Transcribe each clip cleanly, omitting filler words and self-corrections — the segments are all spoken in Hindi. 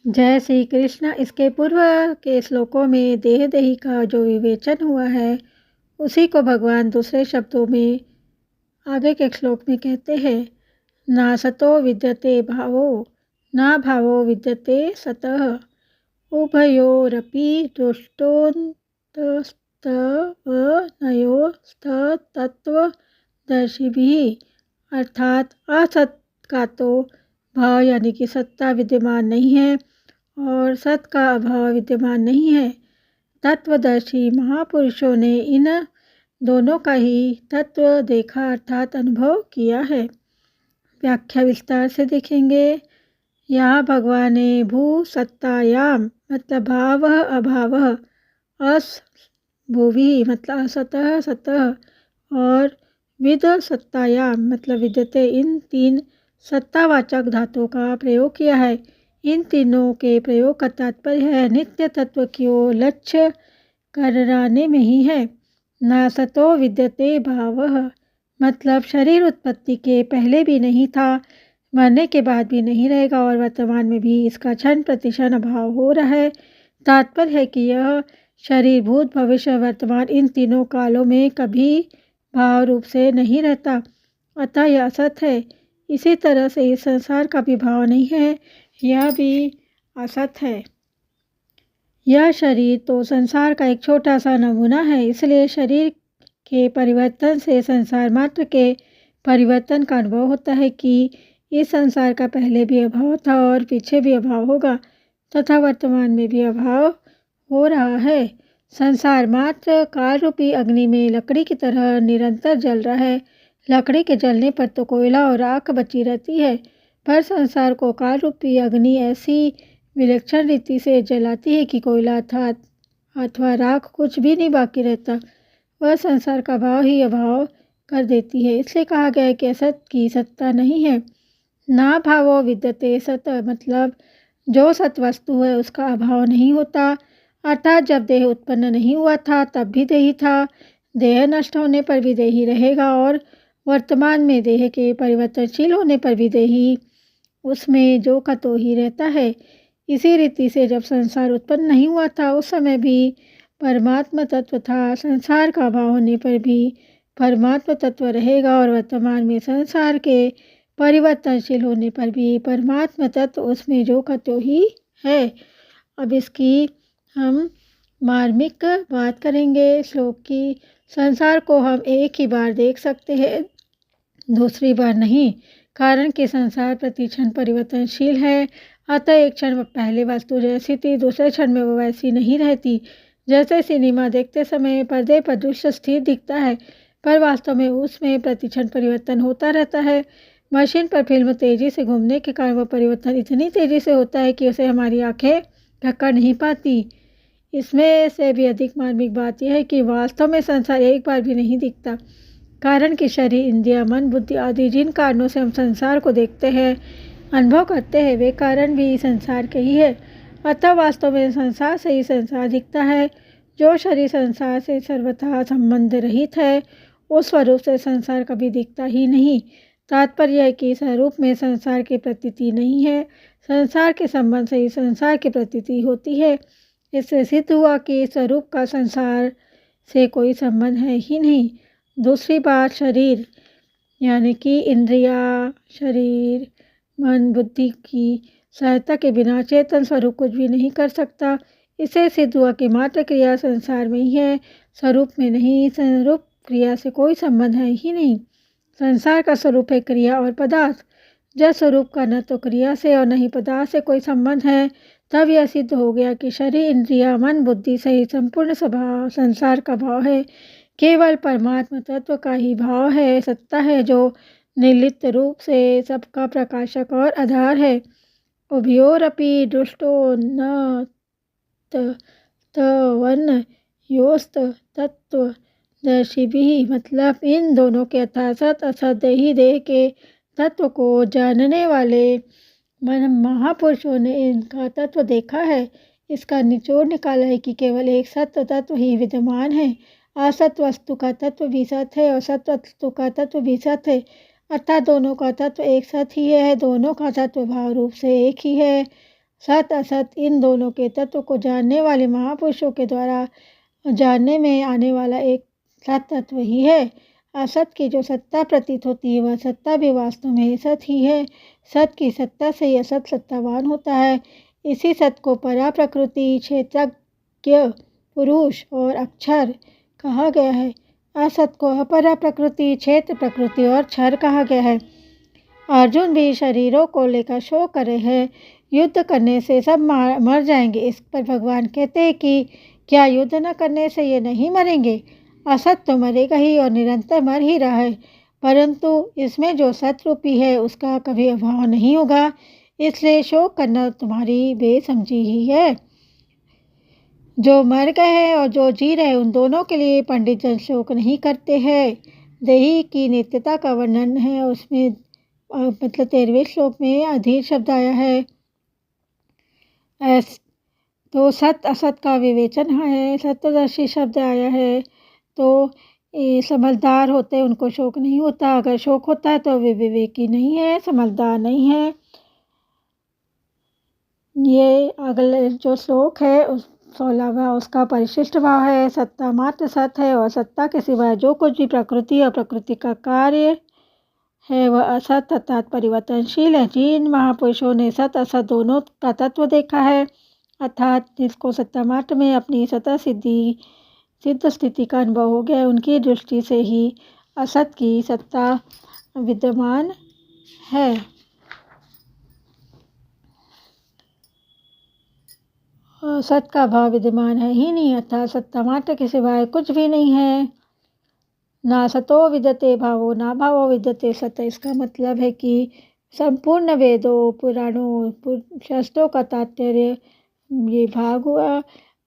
जय श्री कृष्ण। इसके पूर्व के श्लोकों में देह देही का जो विवेचन हुआ है उसी को भगवान दूसरे शब्दों में आगे के श्लोक में कहते हैं। ना सतो विद्यते भावो ना भावो विद्यते सतः उभयोरपि दृष्टोन्तस्तवनयोस्तत्त्वदर्शिभिः। अर्थात असत का तो भाव यानी कि सत्ता विद्यमान नहीं है और सत का अभाव विद्यमान नहीं है। तत्वदर्शी महापुरुषों ने इन दोनों का ही तत्व देखा अर्थात अनुभव किया है। व्याख्या विस्तार से देखेंगे। यहाँ भगवान ने भू सत्तायाम मतलब भाव अभाव, अस भूवि मतलब असतः सतः और विद सत्तायाम मतलब विद्यते, इन तीन सत्तावाचक धातुओं का प्रयोग किया है। इन तीनों के प्रयोग का तात्पर्य है नित्य तत्व की ओर लक्ष्य कराने में ही है। ना सतो विद्यते भावः मतलब शरीर उत्पत्ति के पहले भी नहीं था, मरने के बाद भी नहीं रहेगा और वर्तमान में भी इसका क्षण प्रतिक्षण अभाव हो रहा है। तात्पर्य है कि यह शरीर भूत भविष्य वर्तमान इन तीनों कालों में कभी भाव रूप से नहीं रहता, अतः यह असत है। इसी तरह से इस संसार का भी भाव नहीं है, यह भी असत है। यह शरीर तो संसार का एक छोटा सा नमूना है, इसलिए शरीर के परिवर्तन से संसार मात्र के परिवर्तन का अनुभव होता है कि इस संसार का पहले भी अभाव था और पीछे भी अभाव होगा तथा वर्तमान में भी अभाव हो रहा है। संसार मात्र काल रूपी अग्नि में लकड़ी की तरह निरंतर जल रहा है। लकड़ी के जलने पर तो कोयला और राख बची रहती है, पर संसार को काल रूपी अग्नि ऐसी विलक्षण रीति से जलाती है कि कोयला अथवा राख कुछ भी नहीं बाकी रहता। वह संसार का भाव ही अभाव कर देती है। इसलिए कहा गया है कि असत की सत्ता नहीं है। ना भावो विद्यते सत मतलब जो सत वस्तु है उसका अभाव नहीं होता, अर्थात जब देह उत्पन्न नहीं हुआ था तब भी देही था, देह नष्ट होने पर भी देही रहेगा और वर्तमान में देह के परिवर्तनशील होने पर भी देही उसमें जो का तो ही रहता है। इसी रीति से जब संसार उत्पन्न नहीं हुआ था उस समय भी परमात्मा तत्व था, संसार का अभाव होने पर भी परमात्मा तत्व रहेगा और वर्तमान में संसार के परिवर्तनशील होने पर भी परमात्मा तत्व उसमें जो का तो ही है। अब इसकी हम मार्मिक बात करेंगे श्लोक की। संसार को हम एक ही बार देख सकते हैं, दूसरी बार नहीं, कारण कि संसार प्रति क्षण परिवर्तनशील है। अतः एक क्षण पहले वस्तु जैसी थी दूसरे क्षण में वो वैसी नहीं रहती। जैसे सिनेमा देखते समय पर्दे पर दृश्य स्थिर दिखता है, पर वास्तव में उसमें प्रतिक्षण परिवर्तन होता रहता है। मशीन पर फिल्म तेजी से घूमने के कारण वह परिवर्तन इतनी तेजी से होता है कि उसे हमारी आंखें पकड़ नहीं पाती। इसमें से भी अधिक मार्मिक बात यह है कि वास्तव में संसार एक बार भी नहीं दिखता, कारण कि शरीर इंद्रिय मन बुद्धि आदि जिन कारणों से हम संसार को देखते हैं अनुभव करते हैं वे कारण भी संसार के ही है। अतः वास्तव में संसार से ही संसार दिखता है। जो शरीर संसार से सर्वथा संबंध रहित है उस स्वरूप से संसार कभी दिखता ही नहीं। तात्पर्य है कि स्वरूप में संसार की प्रतीति नहीं है, संसार के संबंध से ही संसार की प्रतीति होती है। इससे सिद्ध हुआ कि स्वरूप का संसार से कोई संबंध है ही नहीं। दूसरी बात, शरीर यानी कि इंद्रिया शरीर मन बुद्धि की सहायता के बिना चेतन स्वरूप कुछ भी नहीं कर सकता। इसे सिद्ध हुआ कि मात्र क्रिया संसार में ही है, स्वरूप में नहीं। स्वरूप क्रिया से कोई संबंध है ही नहीं। संसार का स्वरूप है क्रिया और पदार्थ। जब स्वरूप का न तो क्रिया से और न ही पदार्थ से कोई संबंध है तब यह सिद्ध हो गया कि शरीर इंद्रिया मन बुद्धि सहित संपूर्ण स्वभाव संसार का भाव है। केवल परमात्मा तत्व का ही भाव है, सत्ता है, जो निर्लिप्त रूप से सबका प्रकाशक और आधार है। उभयोरपि दृष्टो न तवन योस्त तत्व दर्शिभिः मतलब इन दोनों के अर्थात सत असत ही देह के तत्व को जानने वाले महापुरुषों ने इनका तत्व देखा है। इसका निचोड़ निकाला है कि केवल एक सत्य तत्व ही विद्यमान है। असत वस्तु का तत्व भी सत है और सत वस्तु का तत्व भी सत है, अर्थात दोनों का तत्व एक सत ही है। दोनों का तत्व भाव रूप से एक ही है। सत असत इन दोनों के तत्व को जानने वाले महापुरुषों के द्वारा जानने में आने वाला एक सत तत्व ही है। असत की जो सत्ता प्रतीत होती है वह सत्ता भी वास्तव में सत ही है। सत की सत्ता से ही असत सत्तावान होता है। इसी सत को परा प्रकृति, क्षेत्रज्ञ, पुरुष और अक्षर कहा गया है। असत को अपरा प्रकृति, क्षेत्र प्रकृति और क्षर कहा गया है। अर्जुन भी शरीरों को लेकर शोक कर रहे हैं। युद्ध करने से सब मर जाएंगे। इस पर भगवान कहते हैं कि क्या युद्ध न करने से ये नहीं मरेंगे? असत तो मरेगा ही और निरंतर मर ही रहा है, परंतु इसमें जो सतरूपी है उसका कभी अभाव नहीं होगा। इसलिए शोक करना तुम्हारी बेसमझी ही है। जो मर गए हैं और जो जी रहे उन दोनों के लिए पंडित जन शोक नहीं करते हैं। देही की नित्यता का वर्णन है, उसमें मतलब 13वें श्लोक में अधीर शब्द आया है। तो सत असत का विवेचन है, सत्यदर्शी शब्द आया है। तो ये समझदार होते हैं, उनको शोक नहीं होता। अगर शोक होता है तो वे विवेकी नहीं है, समझदार नहीं है। ये अगले जो श्लोक है उस 16वां उसका परिशिष्ट भाव है। सत्ता मात्र सत है और सत्ता के सिवाय जो कुछ भी प्रकृति और प्रकृति का कार्य है वह असत अर्थात परिवर्तनशील है। जिन महापुरुषों ने सत असत दोनों का तत्व देखा है, अर्थात जिसको सत्ता मात्र में अपनी सतह सिद्ध स्थिति का अनुभव हो गया, उनकी दृष्टि से ही असत की सत्ता विद्यमान है। सत का भाव विद्यमान है ही नहीं, अर्थात सत्ता मात्र के सिवाय कुछ भी नहीं है। ना सतो विद्यते भावो ना भावो विद्यते सत। इसका मतलब है कि संपूर्ण वेदों, पुराणों, शास्त्रों का तात्पर्य ये भाग हुआ।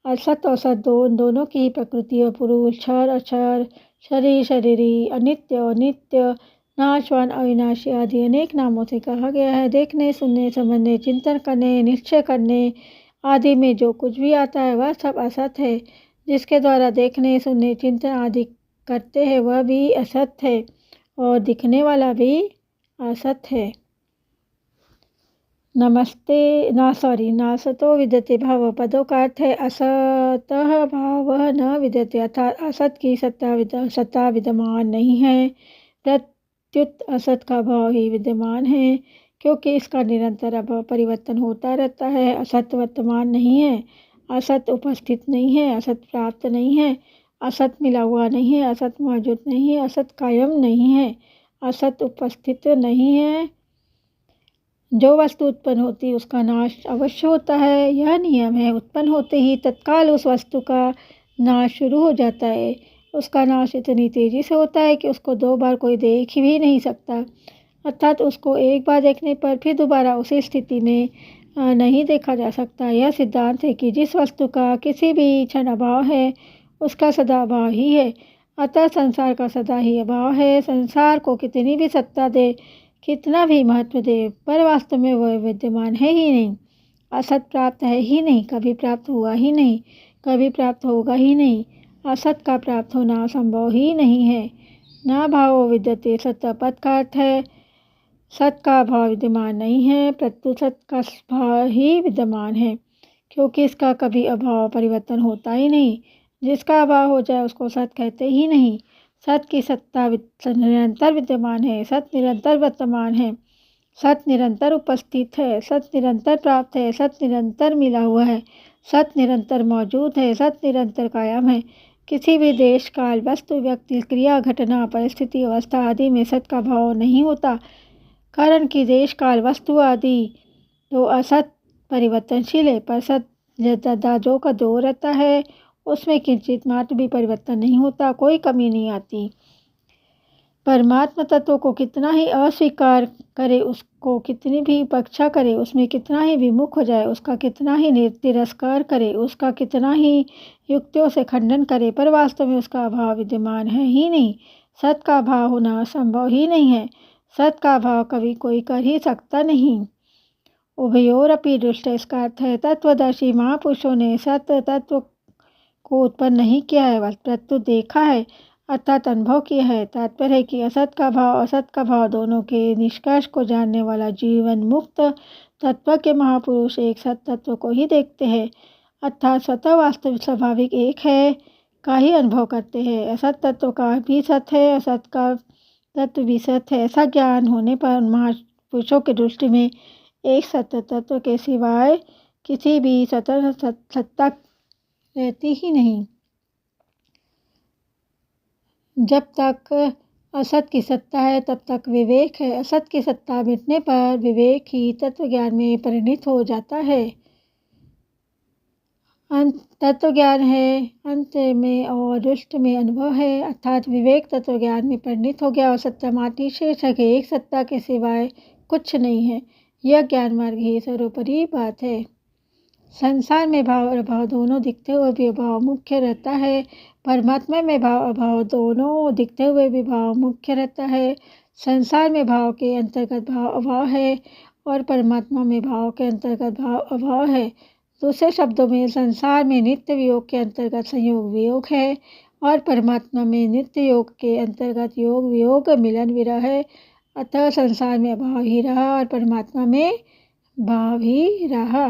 असत और सत दोनों की प्रकृति और पुरुष, क्षर अक्षर, शरीर शरीरी, अनित्य अनित्य, नाशवान अविनाशी आदि अनेक नामों से कहा गया है। देखने, सुनने, समझने, चिंतन करने, निश्चय करने आदि में जो कुछ भी आता है वह सब असत है। जिसके द्वारा देखने, सुनने, चिंतन आदि करते हैं वह भी असत है और दिखने वाला भी असत है। ना सतो विद्यते भाव पदों का अर्थ है असतः भाव न विद्यते, अर्थात असत की सत्ता विद्यमान नहीं है, प्रत्युत असत का भाव ही विद्यमान है, क्योंकि इसका निरंतर अभाव परिवर्तन होता रहता है। असत वर्तमान नहीं है, असत उपस्थित नहीं है, असत प्राप्त नहीं है, असत मिला हुआ नहीं है, असत मौजूद नहीं है, असत कायम नहीं है, असत उपस्थित नहीं है। जो वस्तु उत्पन्न होती है उसका नाश अवश्य होता है, यह नियम है। उत्पन्न होते ही तत्काल उस वस्तु का नाश शुरू हो जाता है। उसका नाश इतनी तेजी से होता है कि उसको दो बार कोई देख भी नहीं सकता, अर्थात उसको एक बार देखने पर फिर दोबारा उसी स्थिति में नहीं देखा जा सकता। यह सिद्धांत है कि जिस वस्तु का किसी भी क्षण अभाव है उसका सदा अभाव ही है, अतः संसार का सदा ही अभाव है। संसार को कितनी भी सत्ता दे, कितना भी महत्व दे, पर वास्तव में वह विद्यमान है ही नहीं। असत प्राप्त है ही नहीं, कभी प्राप्त हुआ ही नहीं, कभी प्राप्त होगा ही नहीं। असत का प्राप्त होना संभव ही नहीं है। ना भावो विद्यते सत पद का अर्थ है सत का भाव विद्यमान नहीं है, प्रत्युत सत का भाव ही विद्यमान है, क्योंकि इसका कभी अभाव परिवर्तन होता ही नहीं। जिसका अभाव हो जाए उसको सत कहते ही नहीं। सत की सत्ता निरंतर विद्यमान है, सत निरंतर वर्तमान है, सत निरंतर उपस्थित है, सत निरंतर प्राप्त है, सत निरंतर मिला हुआ है, सत निरंतर मौजूद है, सत निरंतर कायम है। किसी भी देश, काल, वस्तु, व्यक्ति, क्रिया, घटना, परिस्थिति, अवस्था आदि में सत का भाव नहीं होता, कारण कि देश, काल, वस्तु आदि तो असत परिवर्तनशील है, पर सत जो का दो रहता है उसमें किंचित मात्र भी परिवर्तन नहीं होता, कोई कमी नहीं आती। परमात्मा तत्व को कितना ही अस्वीकार करे, उसको कितनी भी उपेक्षा करे, उसमें कितना ही विमुख हो जाए, उसका कितना ही तिरस्कार करे, उसका कितना ही युक्तियों से खंडन करे, पर वास्तव में उसका अभाव विद्यमान है ही नहीं। सत का अभाव होना संभव ही नहीं है। सत का अभाव कभी कोई कर ही सकता नहीं। उभयोरपि दृष्ट, इसका अर्थ है तत्वदर्शी महापुरुषों ने सत तत्व को उत्पन्न नहीं किया है, प्रत्युत देखा है, अर्थात अनुभव किया है। तात्पर्य है कि असत का भाव असत का भाव दोनों के निष्कर्ष को जानने वाला जीवन मुक्त तत्व के महापुरुष एक सत तत्व को ही देखते हैं, अर्थात स्वतः वास्तविक स्वाभाविक एक है का ही अनुभव करते हैं। असत तत्व का भी सत है, असत का तत्व भी सत है। ऐसा ज्ञान होने पर महापुरुषों की दृष्टि में एक सत्य तत्व के सिवाय किसी भी स्वतंत्र सत्ता रहती ही नहीं। जब तक असत की सत्ता है तब तक विवेक है। असत की सत्ता मिटने पर विवेक ही तत्व ज्ञान में परिणित हो जाता है। तत्व ज्ञान है अंत में और दृष्ट में अनुभव है, अर्थात विवेक तत्व ज्ञान में परिणित हो गया और सत्ता माटी शेष है कि एक सत्ता के सिवाय कुछ नहीं है। यह ज्ञान मार्ग ही सर्वोपरि बात है। संसार में भाव और अभाव दोनों दिखते हुए भी अभाव मुख्य रहता है। परमात्मा में भाव अभाव दोनों दिखते हुए भी भाव मुख्य रहता है। संसार में भाव के अंतर्गत भाव अभाव है और परमात्मा में भाव के अंतर्गत भाव अभाव है। दूसरे शब्दों में संसार में नित्य वियोग के अंतर्गत संयोग वियोग है और परमात्मा में नित्य योग के अंतर्गत योग वियोग मिलन विरह है। अतः संसार में अभाव ही रहा और परमात्मा में भाव ही रहा।